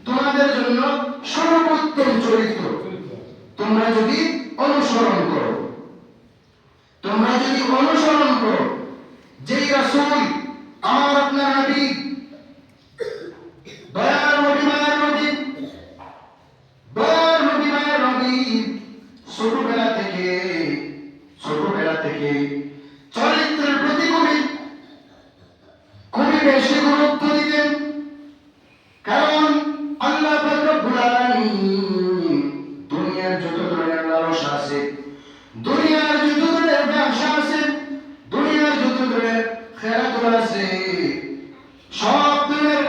তোমাদের জন্য সর্বোত্তম চরিত্র তোমরা যদি অনুসরণ করো, তোমরা যদি অনুসরণ করো যেই রাসূল আমার আপনার নবী, দয়ার নবী, মায়ের নবী, দয়ার নবী, মায়ের নবী ছোটবেলা থেকে চরিত্রের প্রতি খুবই বেশি গুরুত্ব দিতেন। কারণ আল্লাহ পাক রব্বুল আলামিন দুনিয়ার যত ধরনের লালসা আছে, দুনিয়ার যত ধরনের ব্যবসা আছে, দুনিয়ার যত ধরনের খেলাধুলা আছে, সব ধরনের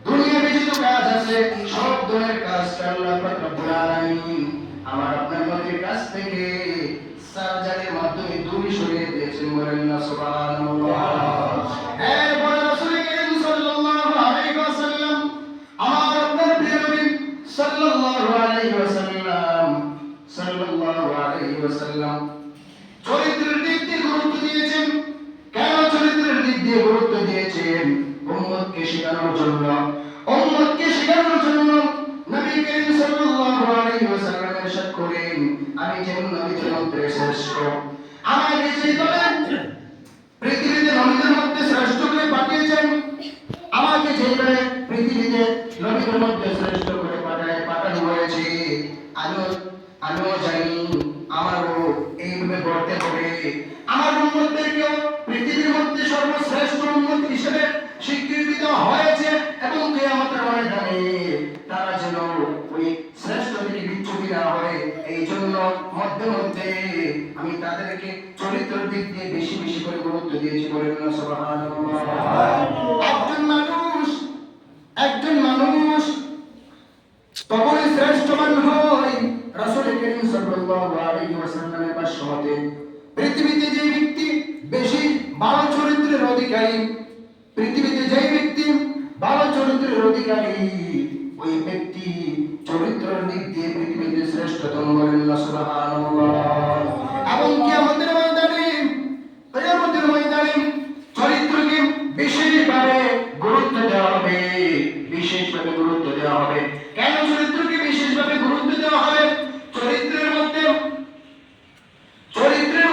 দুনিয়াবি যত কাজ আছে, সব ধরনের কাজকে আল্লাহ পাক রব্বুল আলামিন আমার আপনার নবীর কাছ থেকে সার্জারির মাধ্যমে দূরে সরিয়ে দিয়েছেন। বলেন না সুবহানাল্লাহ। এরপরে রাসূল করিম সাল্লাল্লাহু আলাইহি ওয়াসাল্লাম আমার আপনার প্রিয় নবী সাল্লাল্লাহু আলাইহি ওয়াসাল্লাম চরিত্রের দিক দিয়ে গুরুত্ব দিয়েছেন। কেন চরিত্রের দিক দিয়ে গুরুত্ব দিয়েছেন? উম্মতকে শেখানোর জন্য, উম্মতকে শেখানোর জন্য। নবী করিম সাল্লাল্লাহু আলাইহি ওয়াসাল্লাম ইরশাদ করেন, আমি যেমন নবীদের মধ্যে শ্রেষ্ঠ, আমাকে যেভাবে পৃথিবীতে নবীদের মধ্যে শ্রেষ্ঠ করে পাঠিয়েছেন, আমাকে যেভাবে পৃথিবীতে নবীদের মধ্যে শ্রেষ্ঠ করে পাঠানো হয়েছে, আমিও জানি আমারও এইভাবে করতে হবে। আমার উম্মতদেরকেও পৃথিবীর মধ্যে সর্বশ্রেষ্ঠ উম্মত হিসেবে স্বীকৃতি দেওয়া হয়েছে এবং কিয়ামতের ময়দানে তারা যেন ওই শ্রেষ্ঠ থেকে বিচ্যুতি না হয়, এই জন্য মধ্যে মধ্যে আমি তাদেরকে চরিত্রের দিক দিয়ে বেশি বেশি করে গুরুত্ব দিয়েছি। বলেন না সুবহানাল্লাহ। একজন মানুষ তখনই শ্রেষ্ঠবান হয় রাসূল করিম সাল্লাল্লাহু আলাইহি ওয়াসাল্লামের পাশে। পৃথিবীতে যে ব্যক্তি বেশি ভালো চরিত্রের অধিকারী, পৃথিবীতে যে ব্যক্তি ভালো চরিত্রের অধিকারী, ওই ব্যক্তি চরিত্রের দিক দিয়ে পৃথিবীতে শ্রেষ্ঠতম। বলেন না সুবহানাল্লাহ। এবং কিয়ামতের ময়দানে চরিত্রকে বিশেষভাবে গুরুত্ব দেওয়া হবে, বিশেষভাবে গুরুত্ব দেওয়া হবে। কেন চরিত্রকে বিশেষভাবে গুরুত্ব দেওয়া হবে? চরিত্রের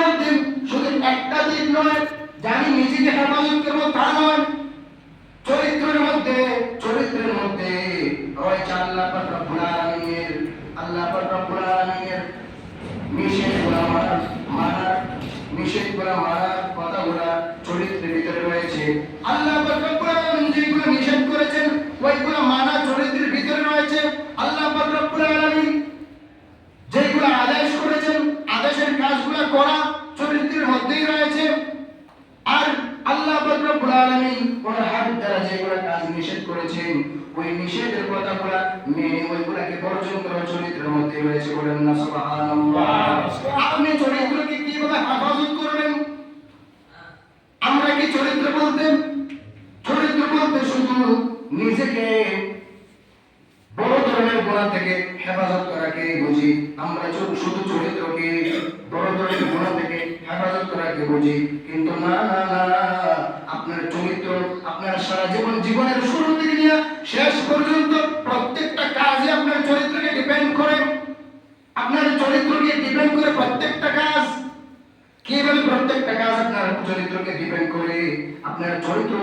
মধ্যে শুধু একটা দিক নয় যে আমি নিজেকে হেফাজত করবো তা নয়। চরিত্রের মধ্যে রয়েছে আল্লাহ পাক রব্বুল আলামিনের নিষেধগুলো মানার কথাগুলো চরিত্রের ভিতরে রয়েছে। আল্লাহ পাক রব্বুল আলামিন যেগুলো নিষেধ করেছেন ওইগুলো মানা চরিত্রের ভিতরে রয়েছে। আল্লাহ পাক রব্বুল আলামিন যেগুলো আদেশ করেছেন আদেশের কাজগুলো করা চরিত্রের মধ্যেই রয়েছে। আর আল্লাহ পাক রব্বুল আলামিন ওনার হাবিব দ্বারা যেগুলো কাজ নিষেধ করেছেন ওই নিষেধের কথাগুলো মেনে ওইগুলোকে বর্জন করা চরিত্রের মধ্যে রয়েছে। বলেন না সুবহানাল্লাহ। আপনি চরিত্রকে কিভাবে হেফাজত করবেন? আমরা কি চরিত্র বলতে শুধু নিজেকে বড় ধরনের গুনাহ থেকে হেফাজত করাকে বুঝি? আমরা শুধু চরিত্রকে বড় ধরনের গুনাহ থেকে হেফাজত করাকে বুঝি, কিন্তু না, আপনার চরিত্র আপনার সারা জীবনের শুরু থেকে নিয়ে শেষ পর্যন্ত প্রত্যেকটা কাজে আপনার চরিত্রকে ডিপেন্ড করে। আপনার চরিত্রকে ডিপেন্ড করে প্রত্যেকটা কাজ। কিভাবে প্রত্যেকটা কাজ আপনার চরিত্রকে ডিপেন্ড করে? আপনার চরিত্র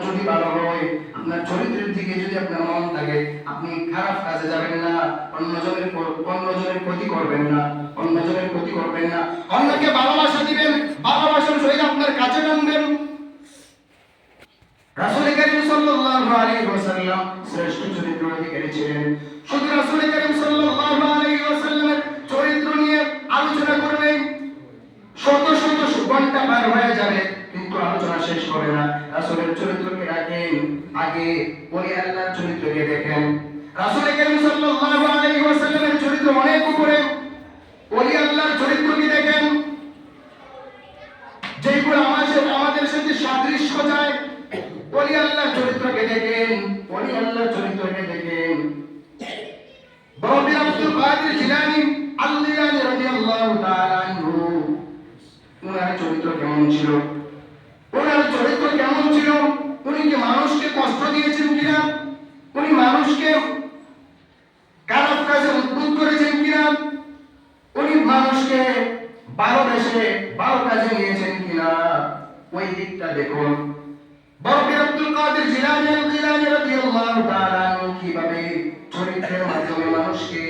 যদি ভালো হয়, আপনার চরিত্রের দিকে যদি আপনার মন থাকে, আপনি খারাপ কাজে যাবেন না, অন্যজনের ক্ষতি করবেন না, অন্যকে ভালোবাসা দিবেন, ভালোবাসার সহিত আপনার কাছে টানবেন। রাসূল করিম সাল্লাল্লাহু আলাইহি ওয়াসাল্লাম শ্রেষ্ঠ চরিত্রের অধিকারী ছিলেন। শুধু রাসূল করিম সাল্লাল্লাহু আলাইহি ওয়াসাল্লামের চরিত্র নিয়ে আলোচনা করবেন শত ঘন্টা পার হয়ে যাবে, কিন্তু আলোচনা শেষ হবে না। রাসূলের চরিত্রকে রাখেন, আগে ওলি আল্লাহর চরিত্রকে দেখেন। রাসূল করিম সাল্লাল্লাহু আলাইহি ওয়াসাল্লামের চরিত্র অনেক উপরে, ওলি আল্লাহর চরিত্রকে দেখেন যেগুলো আমাদের সাথে সাদৃশ্য যায়। ওলি আল্লাহর চরিত্রকে দেখেন, বাবা আব্দুল কাদের জিলানী রাদিয়াল্লাহু তাআলা আনহু, ওনার চরিত্র কেমন ছিল? উনি কি মানুষকে কষ্ট দিয়েছেন কিনা? উনি মানুষকে খারাপ কাজে উদ্বুদ্ধ করেছেন কিনা? ভালো দেশে ভালো কাজে নিয়েছেন কিনা ওই দিকটা দেখুন। বরফি আব্দুল কাদের জিলানী রাদিয়াল্লাহু তাআলা আনহু কিভাবে চরিত্রের মাধ্যমে মানুষকে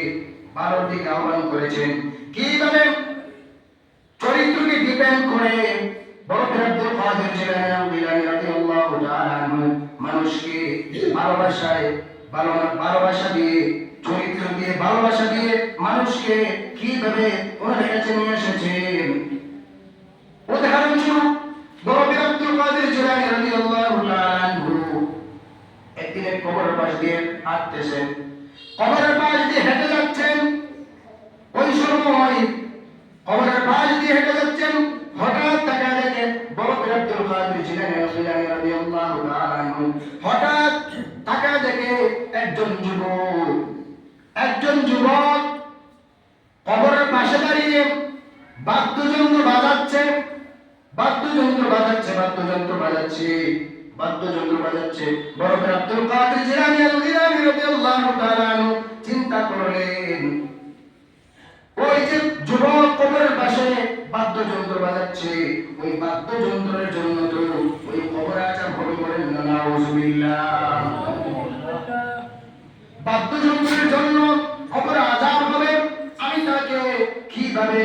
ভালোর দিকে আহ্বান করেছেন, কিভাবে চরিত্রকে ডিপেন্ড করে বরফি আব্দুল কাদের জিলানী রাদিয়াল্লাহু তাআলা আনহু মানুষকে ভালোবাসা দিয়ে চরিত্র দিয়ে ভালোবাসা দিয়ে মানুষকে কিভাবে ওনার কাছে নিয়ে এসেছেন। উদাহরণস্বরূপ বরফি আব্দুল কাদের জিলানী রাদিয়াল্লাহু তাআলা আনহু একদিন কবরের পাশ দিয়ে হাঁটতেছেন, কবরের পাশ দিয়ে হেঁটে যাচ্ছেন। ওই সময় কবরের পাশ দিয়ে হেঁটে যাচ্ছেন, হঠাৎ তাকায় দেখেন বরফি আব্দুল কাদের জিলানী রাদিয়াল্লাহু তাআলা আনহু হঠাৎ তাকায় দেখে একজন যুবক কবরের পাশে দাঁড়িয়ে বাদ্যযন্ত্র বাজাচ্ছে। বরফি আব্দুল কাদের জিলানী রাদিয়াল্লাহু তাআলা আনহু চিন্তা করলেন, ওই যে যুবক কবরের পাশে বাদ্যযন্ত্র বাজাচ্ছে, ওই বাদ্যযন্ত্রের জন্য তো ওই কবরে আযাব হবে, বলেন না নাউযুবিল্লাহ। বাদ্যযন্ত্রের জন্য কবরে আযাব হবে, আমি তাকে কিভাবে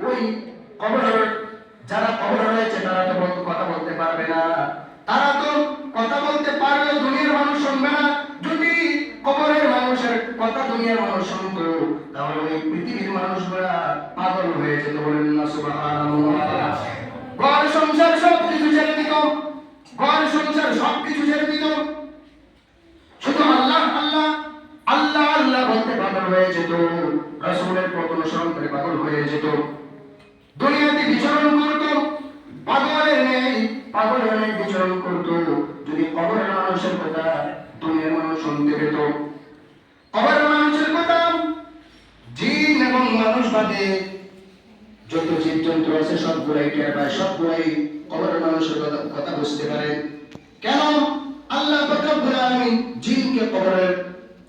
ওই কবরের যারা কবরে রয়েছে তারা তো কথা বলতে পারবে না, তারা তো কথা বলতে পারলে দুনিয়ার মানুষ শুনবে না। যদি কবরের মানুষের কথা দুনিয়ার মানুষ শুনতো তাহলে ওই পৃথিবীর মানুষগুলা পাগল হয়ে যেত, বলেন না সুবহানাল্লাহ। ঘর সংসার সবকিছু ছেড়ে দিত, শুধু আল্লাহ আল্লাহ আল্লাহ আল্লাহ বলতে পাগল হয়ে যেত, রাসূলের পথ অনুসরণ করে পাগল হয়ে যেত, দুনিয়াতে বিচরণ করত পাগলের ন্যায় বিচরণ করত। যদি কবরের মানুষের কথা দুনিয়ার মানুষ শুনতে পেত, কবরের মানুষের কথা জিন এবং মানুষ বাদে যত জীবজন্তু আছে সবগুলাই টের পায়, সবগুলাই কবরের মানুষের কথা বুঝতে পারে। কেন? আল্লাহ পাক রব্বুল আলামিন জিনকে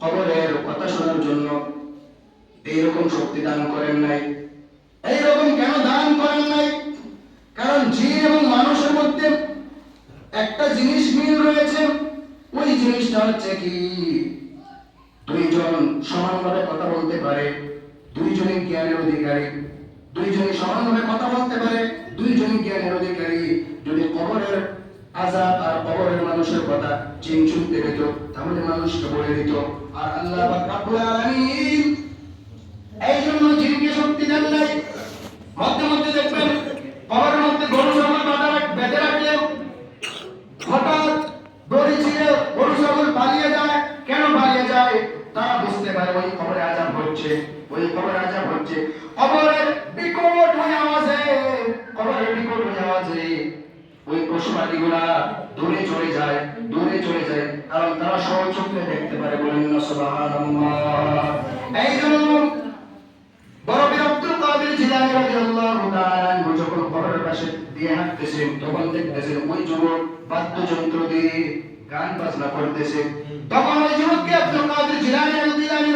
কবরের কথা শোনার জন্য এইরকম শক্তি দান করেন নাই। এইরকম কেন দান করেন নাই? কারণ জিন এবং মানুষের মধ্যে একটা জিনিস মিল রয়েছে, ওই জিনিসটা হচ্ছে কি দুইজন সমানভাবে কথা বলতে পারে, দুইজনই জ্ঞানের অধিকারী, দুইজনই সমানভাবে কথা বলতে পারে, দুইজনই জ্ঞানের অধিকারী। যদি কবরের আযাব আর কবরের মানুষের কথা জিন শুনতে পেত তাহলে মানুষকে বলে দিত। আর আল্লাহ পাক রব্বুল আলামিন এই জন্য জিনকে শক্তি দেন নাই। মধ্যে মধ্যে দেখবেন কবরের মধ্যে গরু ছাগল বেঁধে রাখলে হঠাৎ দড়ি ছিঁড়ে গরু ছাগল পালিয়ে যায়। কেন পালিয়ে যায়? তারা বুঝতে পারে ওই কবরে আযাব হচ্ছে, কবরের বিকট আওয়াজে ওই পশু পাখিগুলা দূরে চলে যায়, কারণ তারা সচক্ষে দেখতে পারে, বলেন না সুবহানাল্লাহ। এই জন্য বরফি আব্দুল কাদের জিলানী রাদিয়াল্লাহু তাআলা আনহু যখন কবরের পাশে দিয়ে হাঁটতেছেন তখন দেখতেছেন ওই যুবক বাদ্যযন্ত্র দিয়ে গান বাজনা করতেছে। তখন ওই যুবককে আব্দুল কাদের জিলানী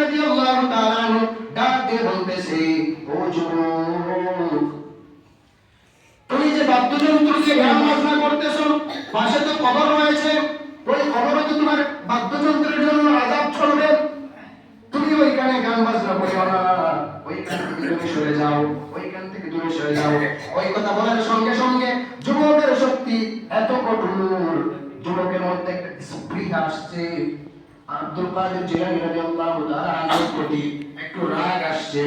রাদিয়াল্লাহু তাআলা আনহু ডাক দিয়ে বলতেছে, ও যুবক, তুমি যে বাদ্যযন্ত্র দিয়ে গান বাজনা করতেছো, পাশে তো কবর রয়েছে, ওই কবরে তো তোমার বাদ্যযন্ত্রের জন্য আযাব চলবে, তুমি ওইখানে গান বাজনা করিও না, ওইখান থেকে দূরে সরে যাও। ওই কথা বলার সঙ্গে সঙ্গে যুবকের শক্তি এত কঠোর, যুবকের মধ্যে একটা স্পৃহা আসছে। আব্দুল কাদের জিলানী রাদিয়াল্লাহু তাআলা আনহুর প্রতি একটু রাগ আসছে।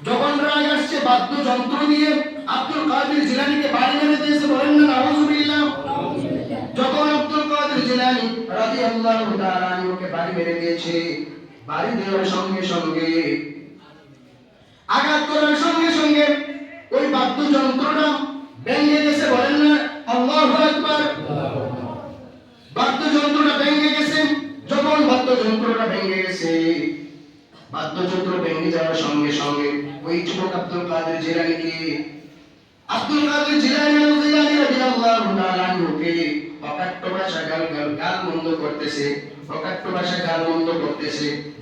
যখন রাগ আসছে বাদ্যযন্ত্র দিয়ে আব্দুল কাদের জিলানীকে বাড়ি মেরে দিয়েছে, বলেন না নাউযুবিল্লাহ। যখন আব্দুল কাদের জিলানী রাদিয়াল্লাহু তাআলা আনহুকে বাড়ি মেরে দিয়েছে, বাড়ি দেওয়ার সঙ্গে সঙ্গে আঘাত করার সঙ্গে সঙ্গে ওই বাদ্যযন্ত্রটা ভেঙে গেছে, বলেন না আল্লাহু আকবার। বাদ্যযন্ত্রটা ভেঙে গেছে। যখন বাদ্যযন্ত্র ভেঙে যাওয়ার সঙ্গে সঙ্গে ওই যুবক আব্দুল কাদের জিলানী রাদিয়াল্লাহু তাআলা আনহুকে অকাট্য ভাষায় গাল মন্দ করতেছে।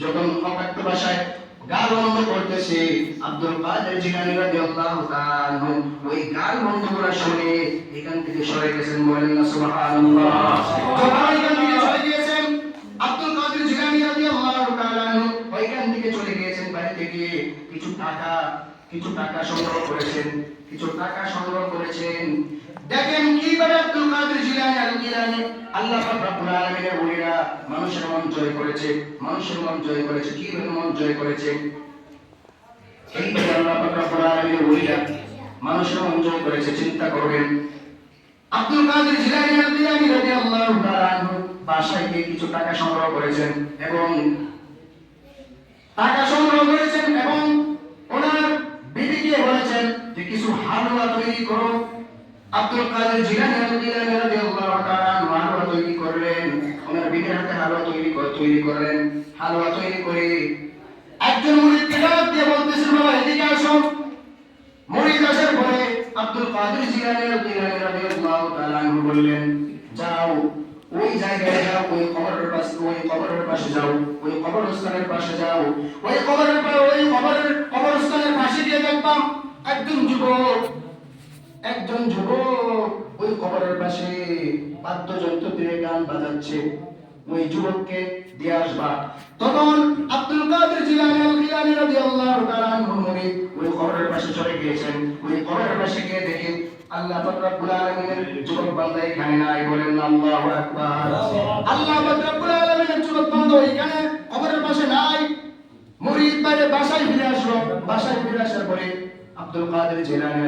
যখন অকাট্য ভাষায় গাল বন্ধ করতেছে। আব্দুল কাদের জিলানী রাদিয়াল্লাহু তাআলা আনহু ওই গাল বন্ধ করা শুনে এখান থেকে সরে গেছেন, বলেন না সুবহানাল্লাহ। যখন এখান থেকে চলে গিয়েছেন আব্দুল কাদের জিলানী রাদিয়াল্লাহু তাআলা আনহু ওইখান থেকে চলে গিয়েছেন, বাড়িতে গিয়ে কিছু টাকা সংগ্রহ করেছেন, দেখেন কিভাবে আব্দুল কাদের জিলানী আল্লাহ পাক রব্বুল আলামিনের ওলিরা মানুষের মন জয় করেছে, কিভাবে মন জয় করেছে? এইভাবে আল্লাহ পাক রব্বুল আলামিনের ওলিরা মানুষের মন জয় করেছে। চিন্তা করবেন, আব্দুল কাদের জিলানী রাদিয়াল্লাহু তাআলা আনহু বাসায় গিয়ে কিছু টাকা সংগ্রহ করেছেন এবং ওনার বিবিকে বলেছেন যে কিছু হালুয়া তৈরি করো। আব্দুল কাদের জিলানী রাদিয়াল্লাহু তাআলা আনহু হালুয়া তৈরি করলেন, ওনার বিবির হাতে হালুয়া তৈরি করে একজন মুরিদকে ডাক দিয়ে বলতেছেন, বাবা এদিকে আসো। মুরিদ আসার পরে আব্দুল কাদের জিলানী রাদিয়াল্লাহু তাআলা আনহু বললেন, যাও ওই জায়গায় যাও, ওই কবরের পাশে যাও, ওই কবরস্থানের পাশে গিয়ে দেখতাম একজন যুবক ওই কবরের পাশে বাদ্যযন্ত্র দিয়ে গান বাজাচ্ছে, ওই যুবককে দিয়ে আসবা। তখন আব্দুল কাদের জিলানী রাদিয়াল্লাহু তাআলা আনহু ওই কবরের পাশে চলে গিয়েছেন। ওই কবরের পাশে গিয়ে দেখে আল্লাহ পাক রব্বুল আলামিনের যুবক বান্দা এখানে নাই, বলেন আল্লাহু আকবার। আল্লাহ পাক রব্বুল আলামিনের যুবক বান্দা এখানে কবরের পাশে নাই। মুরিদ বাইরে বাসায় ফিরে আসলো। বাসায় ফিরে আসার পরে আব্দুল কাদের জিলানী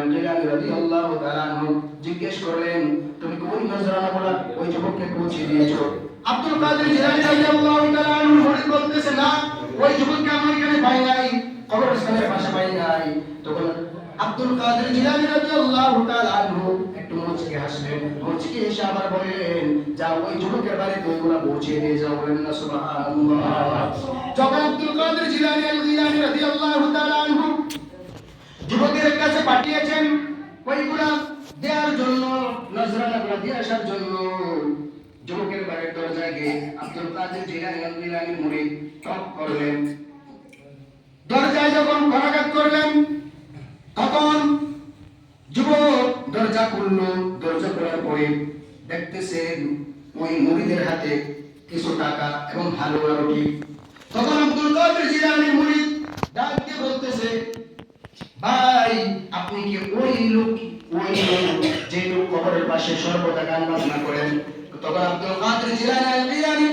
রাদিয়াল্লাহু তাআলা আনহু জিজ্ঞেস করলেন, তুমি কোন নজরানাগুলো ওই যুবককে পৌঁছে দিয়েছো? আব্দুল কাদের জিলানী রাদিয়াল্লাহু তাআলা আনহু মুরিদ বলতেছে, না, ওই যুবককে আমি এখানে পাই নাই, কবরস্থানের পাশে পাই নাই। তখন আব্দুল কাদের জিলানী রাদিয়াল্লাহু তাআলা আনহু একটু মুচকি হাসলেন, মুচকি এসে আবার বললেন, যাও ওই যুবকের বাড়িতে ওইগুলা পৌঁছে দিয়ে যাও, বলেন না সুবহানাল্লাহ। যখন আব্দুল কাদের জিলানী রাদিয়াল্লাহু তাআলা আনহু যুবকের কাছে পাঠিয়েছেন ওইগুলা দেওয়ার জন্য, নজরানাগুলা দিয়ে আসার জন্য, যুবকের বাড়ির দরজায় গিয়ে আব্দুল কাদের জিলানী মুরিদ টক করলেন। দরজায় যখন করাঘাত করলেন তখন যুবক দরজা খুললো। দরজা খোলার পরে দেখতেছেন ওই মুরিদের হাতে কিছু টাকা এবং হালুয়া রুটি। তখন আব্দুল কাদের জিলানী মুরিদ ডাক দিয়ে বলতেছে, ভাই আপনি কি ওই লোক যে লোক কবরের পাশে সর্বদা গান বাজনা করেন? তখন আব্দুল কাদের জিলানী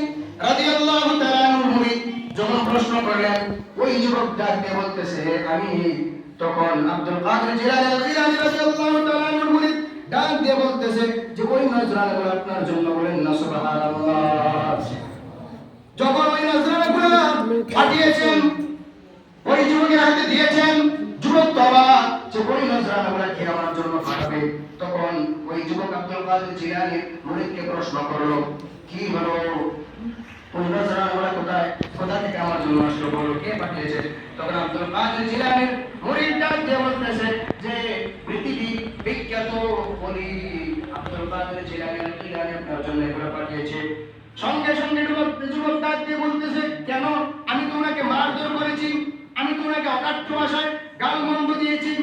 রাদিয়াল্লাহু তাআলা আনহু মুরিদ যখন প্রশ্ন করলেন, ওই যুবক ডাক দিয়ে বলতেছে, আমি। তখন আব্দুল কাদের জিলানী রাদিয়াল্লাহু তাআলা আনহু মুরিদ ডাক দিয়ে বলতেছে যে ওই নজরানাগুলো আপনার জন্য, বলেন না সুবহানাল্লাহ। যখন ওই নজরানাগুলো পাঠিয়েছেন, ওই যুবকের হাতে দিয়েছেন, যুবক বাবা যে ওই নজরানাগুলো কি আমার জন্য পাঠাবে? তখন ওই যুবক আব্দুল কাদের জিলানী মুরিদকে প্রশ্ন করলো, কি হলো, ওই নজরানাগুলো কোথা থেকে আমার জন্য আসলো, বলো কে পাঠিয়েছে? তখন আব্দুল কাদের জিলানী মুরিদ ডাক দিয়ে বলতেছে যে পৃথিবীর বিখ্যাত ওলি আব্দুল কাদের জিলানী আপনার জন্য এগুলো পাঠিয়েছে। সঙ্গে সঙ্গে যুবক ডাক দিয়ে বলতেছে, কেন? আমি তো ওনাকে মারধর করেছি, আমি তো ওনাকে অকাট্য ভাষায় গালমন্দ দিয়েছি,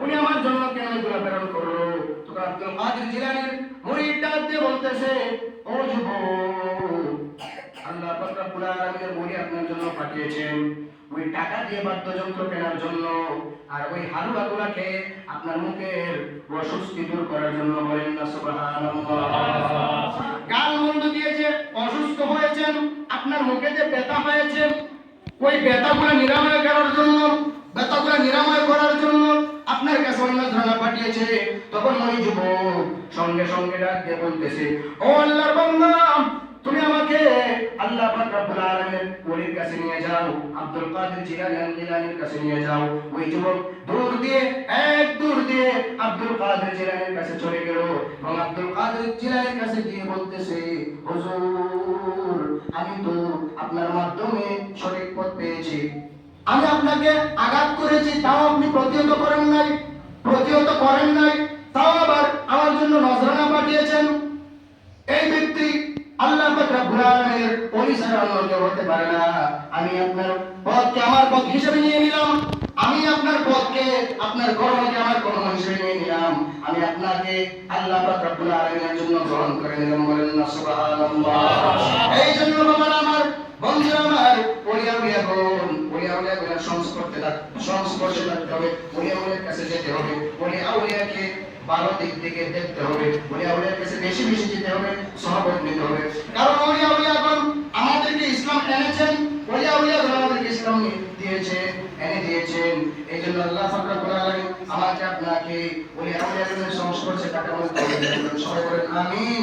উনি আমার জন্য কেন এগুলো প্রেরণ করলো? তখন আব্দুল কাদের জিলানী মুরিদ ডাক দিয়ে বলতেছে, ও যুবক, আল্লাহ পাক রব্বুল আলামিনের ওলি আপনার জন্য পাঠিয়েছেন ওই টাকা দিয়ে বাদ্যযন্ত্র কেনার জন্য, আর ওই হালুয়াগুলা খেয়ে আপনার মুখের অস্বস্তি দূর করার জন্য, বলেন না সুবহানাল্লাহ। গালমন্দ দিয়ে যে অসুস্থ হয়েছেন, আপনার মুখে যে ব্যথা হয়েছে, ওই ব্যথাগুলো নিরাময় করার জন্য আপনার কাছে অন্য ধারণা পাঠিয়েছে। তখন ওই যুবক সঙ্গে সঙ্গে ডাক দিয়ে বলতেছে, ও আল্লাহর বান্দা, তুমি আমাকে আল্লাহ পাক রব্বুল আলামিনের ওলির কাছে নিয়ে যাও, আব্দুল কাদের জিলানীর কাছে নিয়ে যাও। ওই যুবক দূর দিয়ে আব্দুল কাদের জিলানীর কাছে চলে গেল এবং আব্দুল কাদের জিলানীর কাছে গিয়ে বলতেছে, হুজুর, আমি তো আপনার মাধ্যমে সঠিক পথ পেয়েছি, আমি আপনাকে আঘাত করেছি, তাও আপনি প্রতিহত করেন নাই, তাও আবার আমার জন্য নজরানা পাঠিয়েছেন। এই ব্যক্তি আল্লাহ পাক রব্বুল আলামিনের ওলি ছাড়া অন্য কেউ হতে পারে না। আমি আপনার পথকে আমার পথ হিসেবে নিয়ে নিলাম, আমি আপনার পথকে আপনার কর্মকে আমার কর্ম হিসেবে নিয়ে নিলাম, আমি আপনাকে আল্লাহ পাক রব্বুল আলামিনের জন্য গ্রহণ করে নিলাম। বলেন না সুবহানাল্লাহ। এই জন্য বাবারা আমার, বন্ধুরা আমার, ওলিয়াউলিয়ার সংস্পর্শে থাকতে হবে, ওলিয়াউলিয়ার কাছে যেতে হবে, ওলিয়াউলিয়াকে ভালো দিক থেকে দেখতে হবে, ওলিয়াউলিয়ার কাছে বেশি বেশি যেতে হবে, সহবত নিতে হবে। কারণ ওলিয়াউলিয়াগণ আমাদেরকে ইসলাম এনেছেন, ওলিয়াউলিয়াগণ আমাদেরকে ইসলাম এনে দিয়েছেন। এই জন্য আল্লাহ পাক রব্বুল আলামিন আমাকে আপনাকে ওলিয়াউলিয়ার সংস্পর্শে থাকার মধ্যে সবাই বলেন আমিন।